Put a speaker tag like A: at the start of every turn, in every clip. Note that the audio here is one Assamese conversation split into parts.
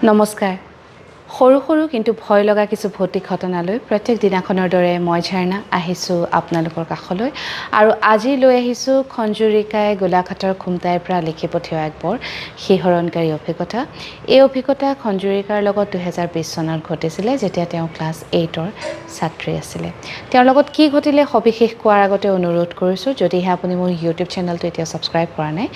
A: নমস্কাৰ সৰু সৰু কিন্তু ভয় লগা কিছু ভৌতিক ঘটনালৈ প্ৰত্যেক দিনাখনৰ দৰে মই ঝৰ্ণা আহিছোঁ আপোনালোকৰ কাষলৈ আৰু আজি লৈ আহিছোঁ খঞ্জুৰিকাই গোলাঘাটৰ খুমটাইৰ পৰা লিখি পঠিওৱা এক বৰ শিহৰণকাৰী অভিজ্ঞতা। এই অভিজ্ঞতা খঞ্জুৰিকাৰ লগত 2020 চনত ঘটিছিলে যেতিয়া তেওঁ ক্লাছ 8ৰ ছাত্ৰী আছিলে। তেওঁৰ লগত কি ঘটিলে সবিশেষ কোৱাৰ আগতে অনুৰোধ কৰিছোঁ, যদিহে আপুনি মোৰ ইউটিউব চেনেলটো এতিয়া ছাবস্ক্ৰাইব কৰা নাই,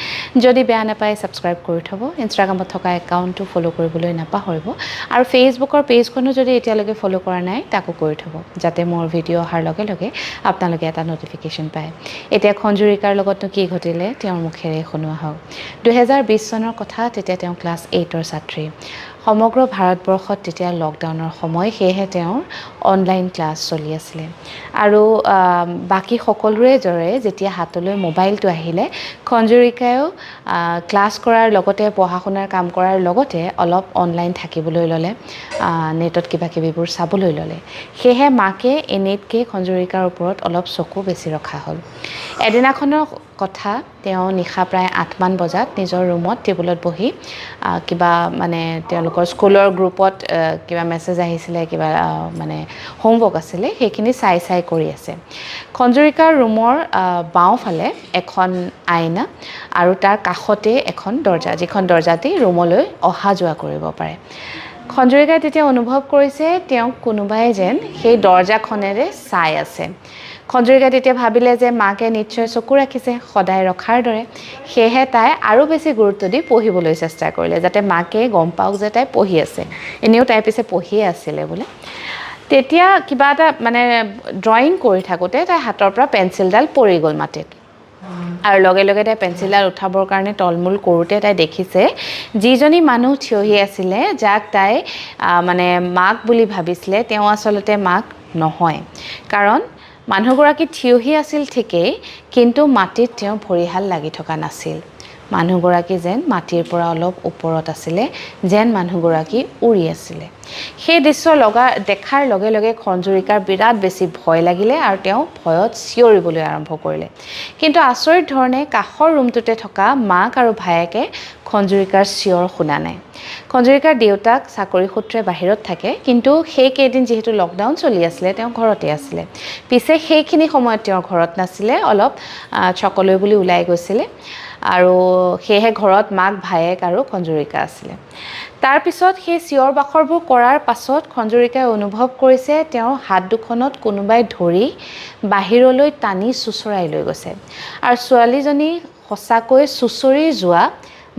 A: যদি বেয়া নাপায় ছাবস্ক্ৰাইব কৰি থ'ব। ইনষ্টাগ্ৰামত থকা একাউণ্টটো ফ'ল' কৰিবলৈ নাপাহৰিব আৰু ফেচবুকৰ পেজখনো যদি এতিয়ালৈকে ফ'ল' কৰা নাই তাকো কৰি থ'ব, যাতে মোৰ ভিডিঅ' অহাৰ লগে লগে আপোনালোকে এটা ন'টিফিকেশ্যন পায়। এতিয়া খঞ্জুৰিকাৰ লগতনো কি ঘটিলে তেওঁৰ মুখেৰে শুনোৱা হওক। 2020 চনৰ কথা, তেতিয়া তেওঁ ক্লাছ 8ৰ ছাত্ৰী। সমগ্ৰ ভাৰতবৰ্ষত তেতিয়া লকডাউনৰ সময়, সেয়েহে তেওঁৰ অনলাইন ক্লাছ চলি আছিলে আৰু বাকী সকলোৰে দৰে যেতিয়া হাতলৈ মোবাইলটো আহিলে, খঞ্জুৰিকায়ো ক্লাছ কৰাৰ লগতে পঢ়া শুনাৰ কাম কৰাৰ লগতে অলপ অনলাইন থাকিবলৈ ল'লে, নেটত কিবা কিবিবোৰ চাবলৈ ল'লে। সেয়েহে মাকে এনেতকৈ খঞ্জুৰিকাৰ ওপৰত অলপ চকু বেছি ৰখা হ'ল। এদিনাখনৰ কথা, তেওঁ নিশা প্ৰায় 8মান বজাত নিজৰ ৰুমত টেবুলত বহি কিবা মানে তেওঁলোকৰ স্কুলৰ গ্ৰুপত কিবা মেছেজ আহিছিলে, কিবা মানে হোমৱৰ্ক আছিলে, সেইখিনি চাই কৰি আছে। খঞ্জুৰিকাৰ ৰুমৰ বাওঁফালে এখন আইনা আৰু তাৰ কাষতে এখন দৰ্জা, যিখন দৰ্জাতে ৰুমলৈ অহা যোৱা কৰিব পাৰে। খঞ্জুৰিকাই তেতিয়া অনুভৱ কৰিছে তেওঁক কোনোবাই যেন সেই দৰ্জাখনেৰে চাই আছে। খঞ্জুৰিকাই তেতিয়া ভাবিলে যে মাকে নিশ্চয় চকু ৰাখিছে, সদায় ৰখাৰ দৰে। সেয়েহে তাই আৰু বেছি গুৰুত্ব দি পঢ়িবলৈ চেষ্টা কৰিলে, যাতে মাকে গম পাওক যে তাই পঢ়ি আছে। এনেও তাই পিছে পঢ়িয়ে আছিলে বোলে। তেতিয়া কিবা এটা মানে ড্ৰয়িং কৰি থাকোঁতে তাইৰ হাতৰ পৰা পেঞ্চিলডাল পৰি গ'ল মাটিত আৰু লগে লগে তাই পেঞ্চিলডাল উঠাবৰ কাৰণে তলমূল কৰোঁতে তাই দেখিছে যিজনী মানুহ থিয়হি আছিলে, যাক তাই মানে মাক বুলি ভাবিছিলে, তেওঁ আচলতে মাক নহয়। কাৰণ মানুহগৰাকী থিয়হি আছিল ঠিকেই, কিন্তু মাটিত তেওঁ ভৰিহাল লাগি থকা নাছিল। মানুহগৰাকী যেন মাটিৰ পৰা অলপ ওপৰত আছিলে, যেন মানুহগৰাকী উৰি আছিলে। সেই দৃশ্য দেখাৰ লগে লগে খঞ্জুৰিকাৰ বিৰাট বেছি ভয় লাগিলে আৰু তেওঁ ভয়ত চিঞৰিবলৈ আৰম্ভ কৰিলে। কিন্তু আচৰিত ধৰণে কাষৰ ৰুমটোতে থকা মাক আৰু ভায়েকে খঞ্জুৰিকাৰ চিঞৰ শুনা নাই। খঞ্জুৰিকাৰ দেউতাক চাকৰি সূত্ৰে বাহিৰত থাকে, কিন্তু সেইকেইদিন যিহেতু লকডাউন চলি আছিলে তেওঁ ঘৰতে আছিলে। পিছে সেইখিনি সময়ত তেওঁ ঘৰত নাছিলে, অলপ চকলৈ বুলি ওলাই গৈছিলে আৰু সেয়েহে ঘৰত মাক, ভায়েক আৰু খঞ্জুৰিকা আছিলে। তাৰপিছত সেই চিঞৰ বাখৰবোৰ কৰাৰ পাছত খঞ্জুৰিকাই অনুভৱ কৰিছে তেওঁৰ হাত দুখনত কোনোবাই ধৰি বাহিৰলৈ টানি চুচৰাই লৈ গৈছে আৰু ছোৱালীজনী সঁচাকৈ চুচৰি যোৱা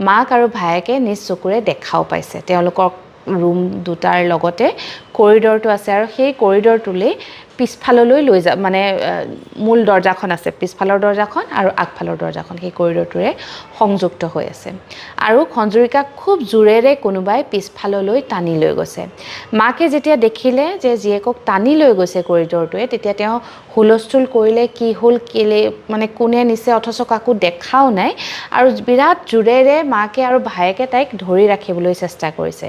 A: মাক আৰু ভায়েকে নিজ চকুৰে দেখাও পাইছে। তেওঁলোকৰ ৰুম দুটাৰ লগতে কৰিডৰটো আছে আৰু সেই কৰিডৰটোলৈ পিছফাললৈ লৈ মানে মূল দৰ্জাখন আছে, পিছফালৰ দৰ্জাখন আৰু আগফালৰ দৰ্জাখন সেই কৰিডৰটোৰে সংযুক্ত হৈ আছে আৰু খঞ্জুৰিকাক খুব জোৰেৰে কোনোবাই পিছফাললৈ টানি লৈ গৈছে। মাকে যেতিয়া দেখিলে যে জীয়েকক টানি লৈ গৈছে কৰিডৰটোৱে, তেতিয়া তেওঁ হুলস্থুল কৰিলে, কি হ'ল, কেলে মানে কোনে নিছে, অথচ কাকো দেখাও নাই আৰু বিৰাট জোৰেৰে মাকে আৰু ভায়েকে তাইক ধৰি ৰাখিবলৈ চেষ্টা কৰিছে।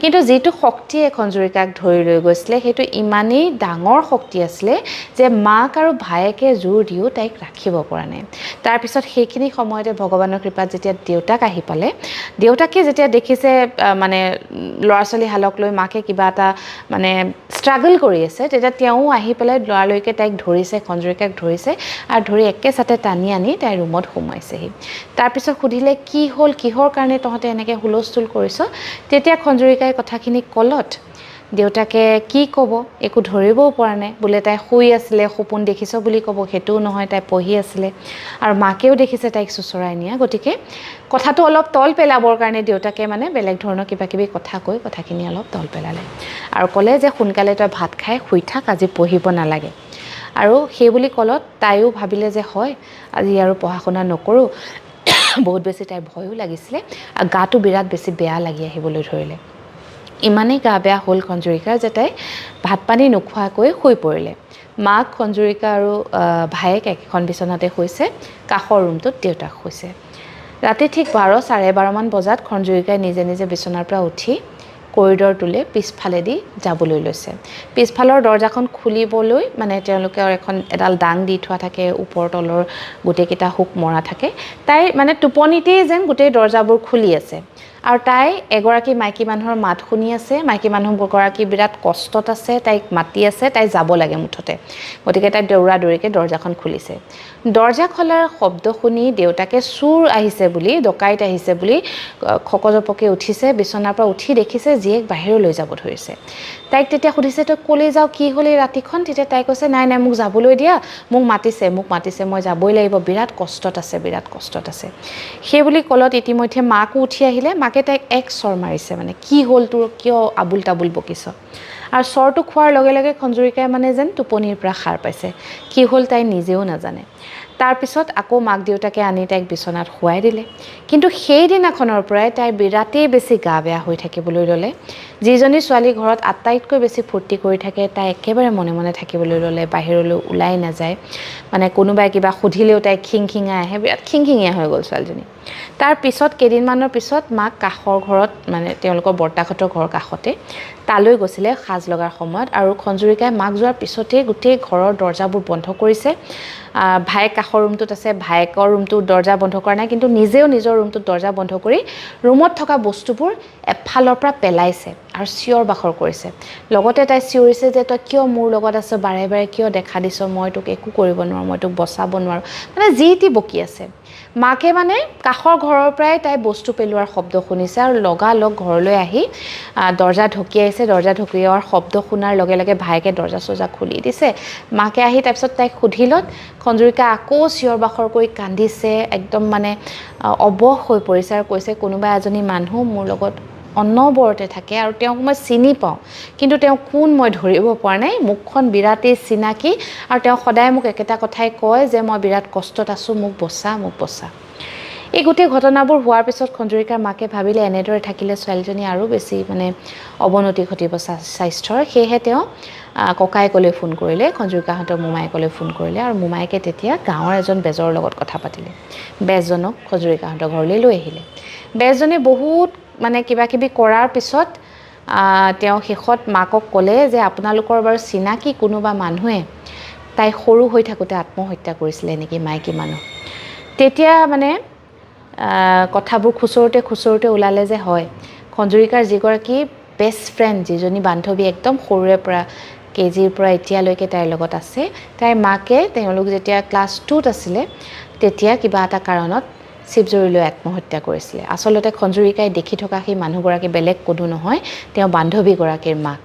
A: কিন্তু যিটো শক্তিয়ে খঞ্জুৰিকাক ধৰি লৈ গৈছিলে, সেইটো ইমানেই ডাঙৰ শক্তি আছিলে যে মাক আৰু ভায়েকে জোৰ দিও তাইক ৰাখিব পৰা নাই। তাৰপিছত সেইখিনি সময়তে ভগৱানৰ কৃপাত যেতিয়া দেউতাক আহি পালে, দেউতাকে যেতিয়া দেখিছে মানে ল'ৰা ছোৱালীহালক লৈ মাকে কিবা এটা মানে ষ্ট্ৰাগল কৰি আছে, তেতিয়া তেওঁ আহি পেলাই ল'ৰালৈকে তাইক ধৰিছে, খঞ্জুৰিকাক ধৰিছে আৰু ধৰি একেচাতে টানি আনি তাইৰ ৰুমত সোমাইছেহি। তাৰপিছত সুধিলে, কি হ'ল, কিহৰ কাৰণে তহঁতে এনেকৈ হুলস্থুল কৰিছ? তেতিয়া খঞ্জুৰিকাই কথাখিনি ক'লত দেউতাকে কি ক'ব, একো ধৰিবও পৰা নাই। বোলে তাই শুই আছিলে, সপোন দেখিছ বুলি ক'ব, সেইটোও নহয়, তাই পঢ়ি আছিলে আৰু মাকেও দেখিছে তাইক চুচৰাই নিয়া। গতিকে কথাটো অলপ তল পেলাবৰ কাৰণে দেউতাকে মানে বেলেগ ধৰণৰ কিবা কিবি কথা কৈ কথাখিনি অলপ তল পেলালে আৰু ক'লে যে সোনকালে তই ভাত খাই শুই থাক, আজি পঢ়িব নালাগে। আৰু সেই বুলি ক'লত তাইও ভাবিলে যে হয়, আজি আৰু পঢ়া শুনা নকৰোঁ। বহুত বেছি তাইৰ ভয়ো লাগিছিলে আৰু গাটো বিৰাট বেছি বেয়া লাগি আহিবলৈ ধৰিলে। ইমানেই গা বেয়া হ'ল খঞ্জুৰিকাৰ যে তাই ভাত পানী নোখোৱাকৈ শুই পৰিলে। মাক, খঞ্জুৰিকা আৰু ভায়েক একেখন বিচনাতে শুইছে, কাষৰ ৰুমটোত দেউতাক শুইছে। ৰাতি ঠিক 12-12:30মান বজাত খঞ্জুৰিকাই নিজে নিজে বিচনাৰ পৰা উঠি কৰিডৰটোলৈ পিছফালেদি যাবলৈ লৈছে। পিছফালৰ দৰ্জাখন খুলিবলৈ মানে তেওঁলোকে এডাল দাং দি থোৱা থাকে, ওপৰ তলৰ গোটেইকেইটা হুক মৰা থাকে। তাই মানে টোপনিতেই যেন গোটেই দৰ্জাবোৰ খুলি আছে আৰু তাই এগৰাকী মাইকী মানুহৰ মাত শুনি আছে, মাইকী মানুহগৰাকী বিৰাট কষ্টত আছে, তাইক মাতি আছে, তাই যাব লাগে মুঠতে। গতিকে তাই দৌৰা দৌৰিকৈ দৰ্জাখন খুলিছে। দৰ্জা খোলাৰ শব্দ শুনি দেউতাকে চোৰ আহিছে বুলি, ডকাইত আহিছে বুলি খকজপকে উঠিছে, বিচনাৰ পৰা উঠি দেখিছে জীয়েক বাহিৰলৈ যাব ধৰিছে। তাইক তেতিয়া সুধিছে, তই ক'লৈ যাওঁ, কি হ'ল এই ৰাতিখন? তেতিয়া তাই কৈছে, নাই নাই মোক যাবলৈ দিয়া, মোক মাতিছে, মই যাবই লাগিব, বিৰাট কষ্টত আছে। সেই বুলি ক'লত ইতিমধ্যে মাকো উঠি আহিলে। মাকে তাইক এক চৰ মাৰিছে, মানে কি হ'ল তোৰ, কিয় আবুল তাবুল বকিছ? আৰু চৰটো খোৱাৰ লগে লগে খঞ্জুৰিকাই মানে যেন টোপনিৰ পৰা সাৰ পাইছে। কি হ'ল তাই নিজেও নাজানে। তাৰপিছত আকৌ মাক দেউতাকে আনি তাইক বিচনাত শুৱাই দিলে। কিন্তু সেইদিনাখনৰ পৰাই তাইৰ বিৰাটেই বেছি গা বেয়া হৈ থাকিবলৈ ল'লে। যিজনী ছোৱালী ঘৰত আটাইতকৈ বেছি ফূৰ্তি কৰি থাকে, তাই একেবাৰে মনে মনে থাকিবলৈ ল'লে, বাহিৰলৈ ওলাই নাযায়। মানে কোনোবাই কিবা সুধিলেও তাই খিংখিঙাই আহে, বিৰাট খিংখিঙীয়া হৈ গ'ল ছোৱালীজনী। তাৰপিছত কেইদিনমানৰ পিছত মাক কাষৰ ঘৰত, মানে তেওঁলোকৰ বৰ্তাহঁতৰ ঘৰৰ কাষতে, তালৈ গৈছিলে সাজ লগাৰ সময়ত। আৰু খঞ্জুৰিকাই মাক যোৱাৰ পিছতেই গোটেই ঘৰৰ দৰ্জাবোৰ বন্ধ কৰিছে। ভায়েক কাষৰ ৰুমটোত আছে, ভায়েকৰ ৰুমটোত দৰ্জা বন্ধ কৰা নাই, কিন্তু নিজেও নিজৰ ৰুমটোত দৰ্জা বন্ধ কৰি ৰুমত থকা বস্তুবোৰ এফালৰ পৰা পেলাইছে আৰু চিঞৰ বাখৰ কৰিছে। লগতে তাই চিঞৰিছে যে তই কিয় মোৰ লগত আছ, বাৰে বাৰে কিয় দেখা দিছ, মই তোক একো কৰিব নোৱাৰোঁ, মই তোক বচাব নোৱাৰোঁ, মানে যি টি বকি আছে। মাকে মানে কাষৰ ঘৰৰ পৰাই তাই বস্তু পেলোৱাৰ শব্দ শুনিছে আৰু লগালগ ঘৰলৈ আহি দৰ্জা ঢকিয়াইছে। দৰ্জা ঢকিওৱাৰ শব্দ শুনাৰ লগে লগে ভায়েকে দৰ্জা চৰ্জা খুলি দিছে। মাকে আহি তাৰপিছত তাইক সুধিলত খঞ্জুৰিকা আকৌ চিঞৰ বাখৰ কৰি কান্দিছে, একদম মানে অৱশ হৈ পৰিছে আৰু কৈছে, কোনোবা এজনী মানুহ মোৰ লগত অনবৰতে থাকে আৰু তেওঁক মই চিনি পাওঁ, কিন্তু তেওঁ কোন মই ধৰিব পৰা নাই, মুখখন বিৰাটেই চিনাকি আৰু তেওঁ সদায় মোক একেটা কথাই কয় যে মই বিৰাট কষ্টত আছোঁ, মোক বচা। এই গোটেই ঘটনাবোৰ হোৱাৰ পিছত খঞ্জুৰিকাৰ মাকে ভাবিলে এনেদৰে থাকিলে ছোৱালীজনী আৰু বেছি মানে অৱনতি ঘটিব স্বাস্থ্যৰ। সেয়েহে তেওঁ ককায়েকলৈ ফোন কৰিলে, খঞ্জুৰিকাহঁতৰ মোমায়েকলৈ ফোন কৰিলে আৰু মোমায়েকে তেতিয়া গাঁৱৰ এজন বেজৰ লগত কথা পাতিলে। বেজজনক খঞ্জুৰিকাহঁতৰ ঘৰলৈ লৈ আহিলে। বেজজনে বহুত মানে কিবা কিবি কৰাৰ পিছত তেওঁ শেষত মাকক ক'লে যে আপোনালোকৰ বাৰু চিনাকি কোনোবা মানুহে তাই সৰু হৈ থাকোঁতে আত্মহত্যা কৰিছিলে নেকি, মাইকী মানুহ? তেতিয়া মানে কথাবোৰ খুচৰোতে ওলালে যে হয়, খঞ্জুৰিকাৰ যিগৰাকী বেষ্ট ফ্ৰেণ্ড, যিজনী বান্ধৱী একদম সৰুৰে পৰা কেজিৰ পৰা এতিয়ালৈকে তাইৰ লগত আছে, তাইৰ মাকে তেওঁলোক যেতিয়া ক্লাছ 2ত আছিলে তেতিয়া কিবা এটা কাৰণত শিৱজুৰি লৈ আত্মহত্যা কৰিছিলে। আচলতে খঞ্জুৰিকাই দেখি থকা সেই মানুহগৰাকী বেলেগ কোনো নহয়, তেওঁ বান্ধৱীগৰাকীৰ মাক।